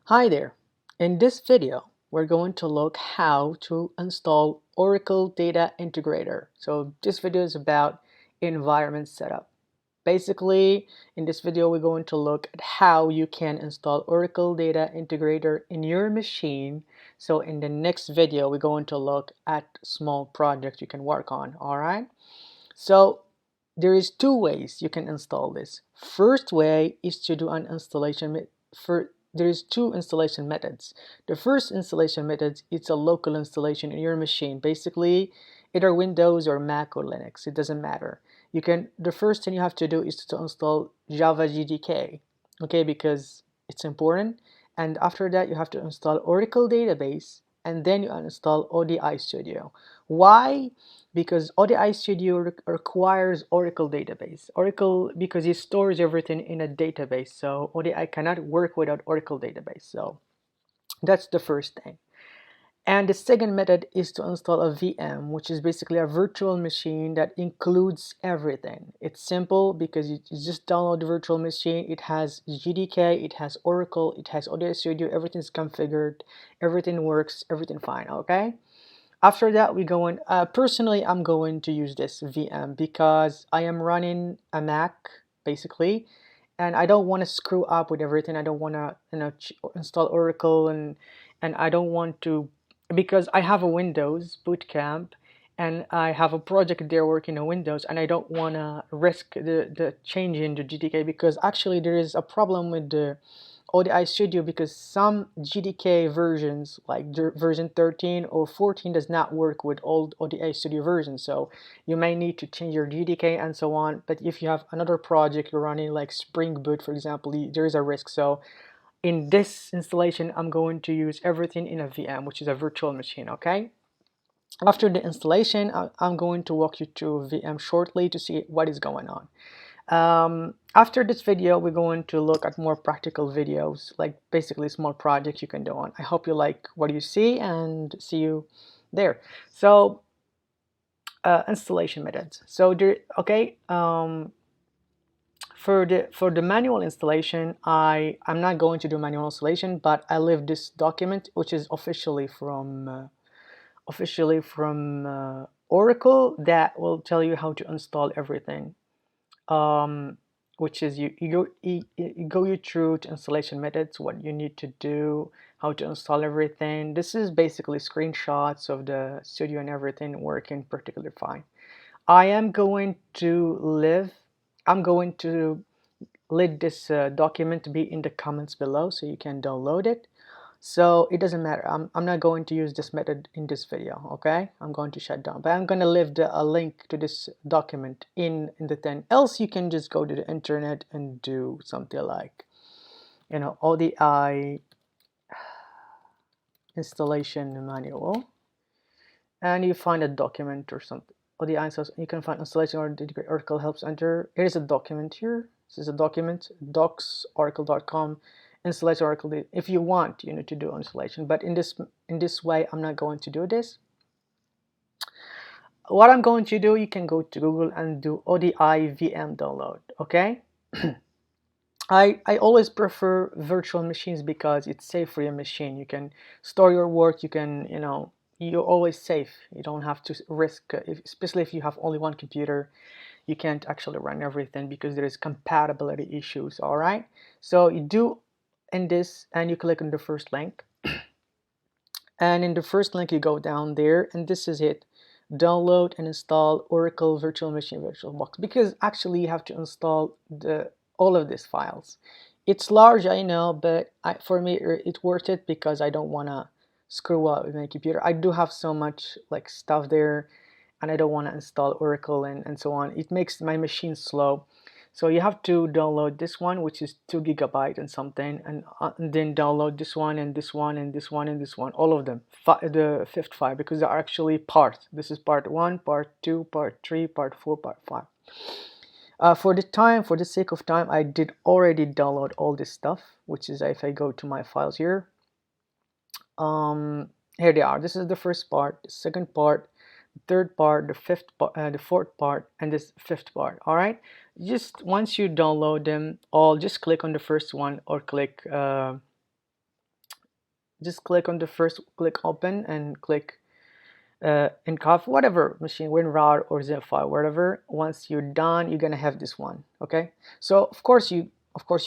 Hi there. In this video, we're going to look how to install Oracle Data Integrator. So this video is about environment setup. Basically, in this video, we're going to look at how you can install Oracle Data Integrator in your machine. So in the next video, we're going to look at small projects you can work on. All right. So there is two ways you can install this. First way is to do an installation for there is two installation methods. The first installation method is a local installation in your machine. Basically, either Windows or Mac or Linux, it doesn't matter. The first thing you have to do is to install Java GDK, okay, because it's important. And after that, you have to install Oracle database, and then you install ODI Studio. Why? Because ODI Studio requires Oracle database. Oracle, because it stores everything in a database, so ODI cannot work without Oracle database. So that's the first thing. And the second method is to install a VM, which is basically a virtual machine that includes everything. It's simple because you just download the virtual machine. It has GDK, it has Oracle, it has ODI Studio, everything's configured, everything works, everything fine, okay? After that, we go in. Personally, I'm going to use this VM because I am running a Mac basically, and I don't want to screw up with everything. I don't want to, install Oracle, and I don't want to, because I have a Windows boot camp, and I have a project there working on Windows, and I don't want to risk the change in the GTK, because actually there is a problem with the ODI Studio because some GDK versions, like version 13 or 14, does not work with old ODI Studio versions. So you may need to change your GDK and so on. But if you have another project you're running, like Spring Boot, for example, there is a risk. So in this installation, I'm going to use everything in a VM, which is a virtual machine, okay? After the installation, I'm going to walk you through VM shortly to see what is going on. After this video, we're going to look at more practical videos, like basically small projects you can do on. I hope you like what you see, and see you there. So installation methods. So for the manual installation, I'm not going to do manual installation, but I leave this document, which is officially from Oracle, that will tell you how to install everything. Which is you go you through to installation methods, what you need to do, how to install everything. This is basically screenshots of the studio and everything working particularly fine. I am going to leave I'm going to let this document be in the comments below so you can download it. So it doesn't matter. I'm not going to use this method in this video, okay? I'm going to shut down, but I'm going to leave a link to this document in the thing. Else you can just go to the internet and do something like, ODI installation manual, and you find a document or something. ODI installation, you can find installation or integrate Oracle helps enter. Here is a document here. This is a document, docs.oracle.com. Installation Oracle. If you want, you need to do installation, but in this way, I'm not going to do this. What I'm going to do, you can go to Google and do ODI VM download. Okay. I always prefer virtual machines because it's safe for your machine. You can store your work. You can, you're always safe. You don't have to risk, especially if you have only one computer. You can't actually run everything because there is compatibility issues. All right. So you do in this, and you click on the first link, and in the first link you go down there, and this is it. Download and install Oracle Virtual Machine VirtualBox, because actually you have to install all of these files. It's large, I know, but for me it's worth it because I don't want to screw up with my computer. I do have so much like stuff there, and I don't want to install Oracle and so on. It makes my machine slow. So you have to download this one, which is 2 GB and something, and then download this one and this one and this one and this one, all of them, the fifth file, because they are actually parts. This is part 1, part 2, part 3, part 4, part 5. For the sake of time, I did already download all this stuff, which is, if I go to my files here, here they are. This is the first part, the second part, the third part, the fifth part, the fourth part, and this fifth part. All right. Just once you download them all, just click on the first one, or click Just click on the first, click open and click in copy, whatever machine, WinRAR or zip file, whatever. Once you're done, you're gonna have this one. Okay, so of course you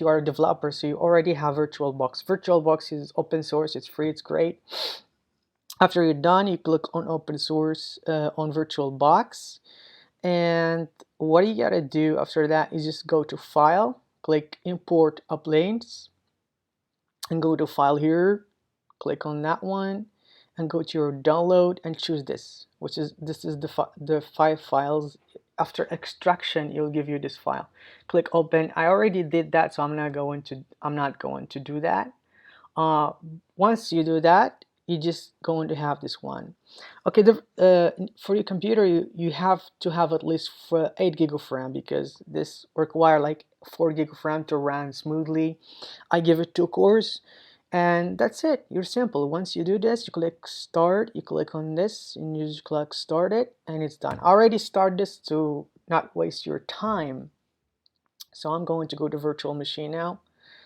are a developer, so you already have VirtualBox. VirtualBox is open source, it's free, it's great. After you're done, you click on open source on VirtualBox, and what you gotta do after that is just go to file, click import uplinks, and go to file here, click on that one, and go to your download and choose this, which is the 5 files. After extraction, it'll give you this file. Click open. I already did that, so I'm not going to do that. Once you do that, you're just going to have this one. Okay, for your computer, you have to have at least 8 gig of RAM, because this require like 4 gig of RAM to run smoothly. I give it 2 cores, and that's it. You're simple. Once you do this, you click start, you click on this, and you just click start it, and it's done. I already start this to not waste your time. So I'm going to go to virtual machine now.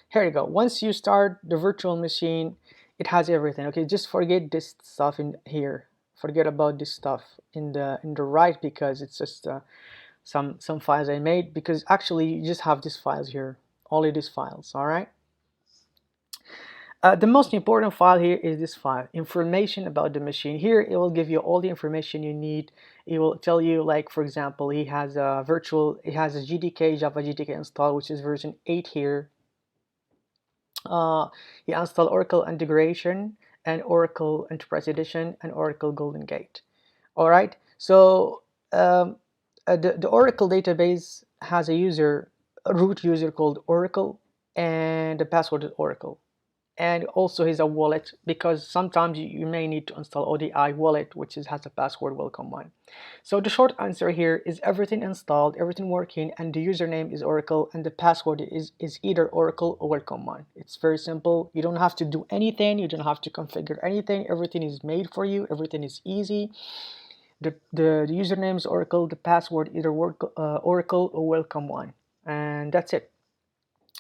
Here you go. Once you start the virtual machine, it has everything. Okay, just forget this stuff in here. Forget about this stuff in the right, because it's just some files I made, because actually you just have these files here, only these files. All right. The most important file here is this file, information about the machine. Here it will give you all the information you need. It will tell you, like, for example, it has a GDK, Java GDK installed, which is version 8 here. You install Oracle Integration and Oracle Enterprise Edition and Oracle Golden Gate. All right, so the Oracle database has a root user called Oracle, and the password is Oracle. And also is a wallet, because sometimes you may need to install ODI wallet, which has a password welcome one. So the short answer here is everything installed, everything working, and the username is Oracle, and the password is either Oracle or welcome one. It's very simple. You don't have to do anything. You don't have to configure anything. Everything is made for you. Everything is easy. The username is Oracle. The password either Oracle or welcome one, and that's it.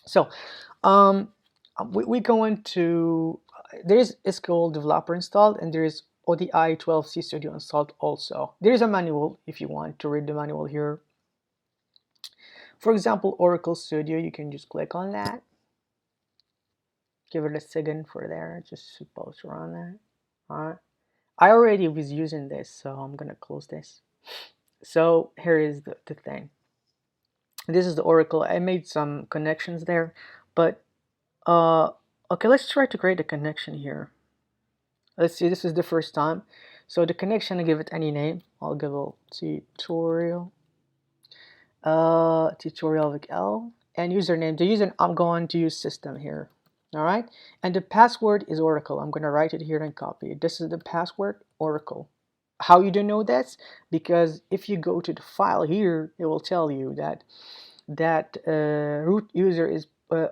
So we go into there is SQL developer installed, and there is ODI 12C Studio installed also. There is a manual if you want to read the manual here. For example, Oracle Studio, you can just click on that. Give it a second for there, just suppose to run that. Alright. I already was using this, so I'm gonna close this. So here is the thing. This is the Oracle. I made some connections there, but okay, let's try to create a connection here. Let's see, this is the first time. So the connection, I give it any name. I'll give it tutorial with L, and username. The user, I'm going to use system here. All right, and the password is Oracle. I'm going to write it here and copy it. This is the password, Oracle. How you don't know this? Because if you go to the file here, it will tell you that root user is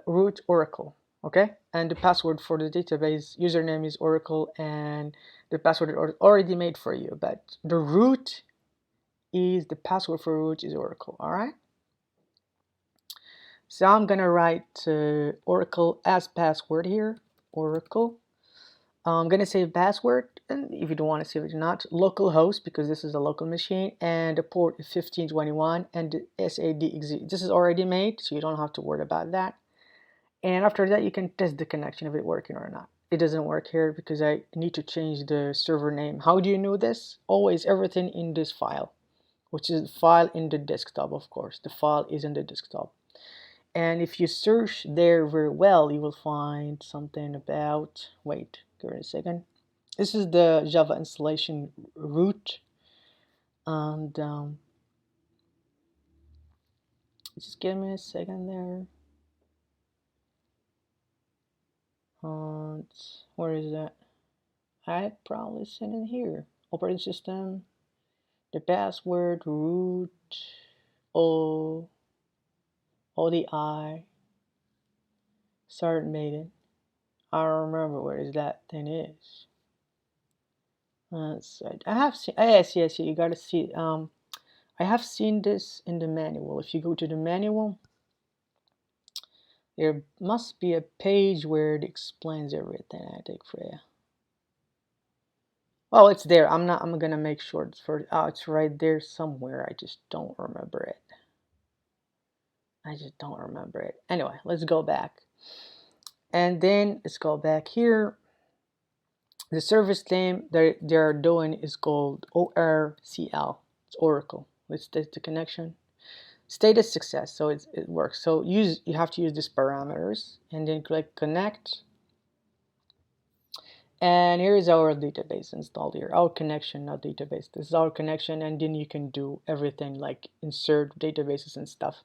root Oracle. Okay, and the password for the database username is Oracle, and the password is already made for you, but the root is the password for root is Oracle. All right, so I'm gonna write Oracle as password here, Oracle. I'm gonna save password, and if you don't want to save it or not, localhost, because this is a local machine, and the port is 1521, and the SADXZ. This is already made, so you don't have to worry about that. And after that, you can test the connection if it's working or not. It doesn't work here because I need to change the server name. How do you know this? Always everything in this file, which is the file in the desktop, of course. The file is in the desktop. And if you search there very well, you will find something about, wait, give it a second. This is the Java installation root. And just give me a second there. And where is that? I probably sent it here. Operating system, the password, root, O, ODI, start maiden. I don't remember where that thing is. I have seen. Yes. You gotta see. I have seen this in the manual. If you go to the manual, There must be a page where it explains everything, I think, for you. Oh, it's there. I'm gonna make sure it's for. Oh, it's right there somewhere. I just don't remember it. I just don't remember it. Anyway, let's go back. And then let's go back here. The service name they're doing is called ORCL. It's Oracle. Let's test the connection. Status success. So it works. So you have to use these parameters and then click connect. And here is our database installed here. Our connection, not database. This is our connection, and then you can do everything like insert databases and stuff.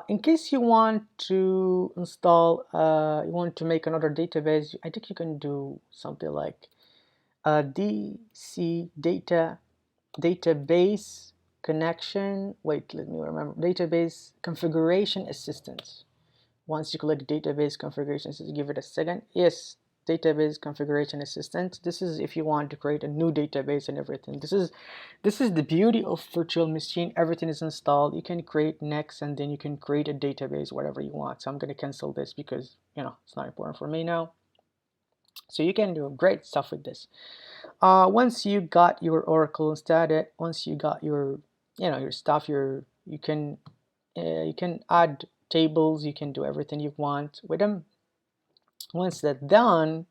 In case you want to install, you want to make another database, I think you can do something like DC database connection. Wait, let me remember. Database configuration assistance. Once you click database configuration, so give it a second. Yes, database configuration assistant. This is if you want to create a new database and everything. This is the beauty of virtual machine. Everything is installed. You can create next, and then you can create a database whatever you want. So I'm going to cancel this because it's not important for me now. So you can do great stuff with this. Once you got your Oracle installed, once you got your your stuff, you can add tables, you can do everything you want with them. Once that's done,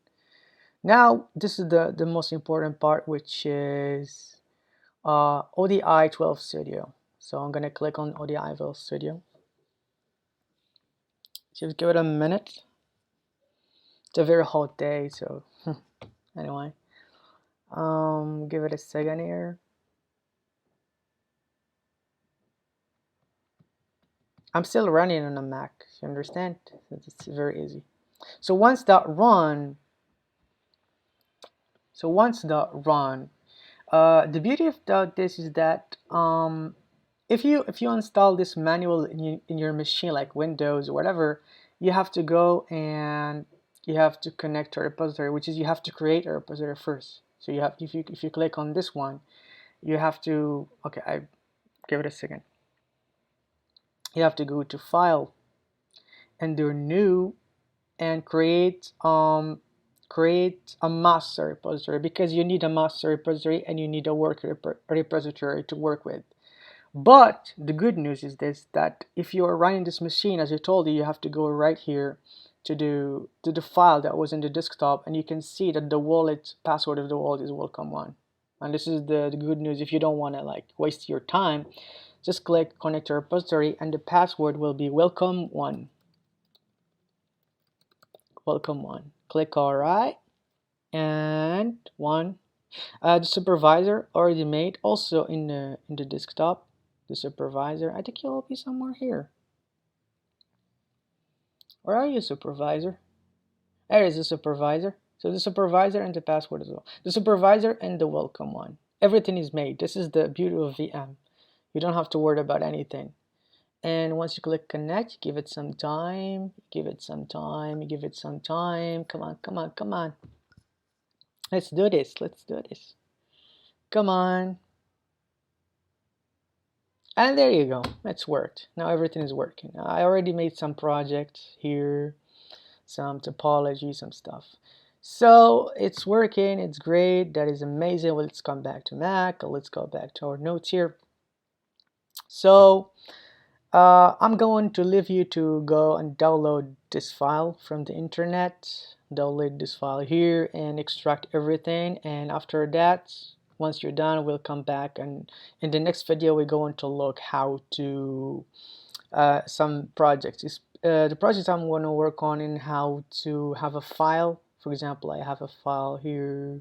now this is the most important part, which is ODI 12 Studio. So I'm gonna click on ODI 12 Studio. Just give it a minute. It's a very hot day, so anyway, give it a second here. I'm still running on a Mac, you understand? It's very easy. So once that run, the beauty of this is that if you install this manual in your machine, like Windows or whatever, you have to go and you have to connect to a repository, which is you have to create a repository first. So you have, if you click on this one, you have to, okay, I give it a second. You have to go to File and do New and create a master repository, because you need a master repository and you need a work repository to work with. But the good news is this, that if you are running this machine, as I told you, you have to go right here to the file that was in the desktop, and you can see that the wallet password of the wallet is welcome1. And this is the good news. If you don't want to like waste your time, just click connect to repository and the password will be welcome1. Welcome1. Click alright, and one. The supervisor already made, also in the desktop. The supervisor, I think you'll be somewhere here. Where are you, supervisor? There is the supervisor. So the supervisor and the password as well. The supervisor and the welcome1. Everything is made. This is the beauty of VM. You don't have to worry about anything. And once you click connect, give it some time. Give it some time. Give it some time. Come on, come on, come on. Let's do this. Let's do this. Come on. And there you go. It's worked. Now everything is working. I already made some projects here, some topology, some stuff. So it's working. It's great. That is amazing. Well, let's come back to Mac. Let's go back to our notes here. So I'm going to leave you to go and download this file from the internet. Download this file here and extract everything. And after that, once you're done, we'll come back, and in the next video we're going to look how to some projects. The projects I'm going to work on in how to have a file. For example, I have a file here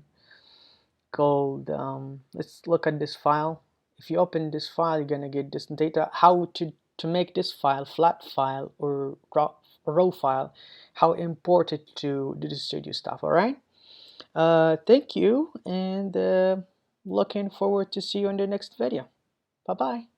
called let's look at this file. If you open this file, you're gonna get this data, how to make this file, flat file or raw file, how import it to the studio stuff. All right, thank you, and looking forward to see you in the next video. Bye bye.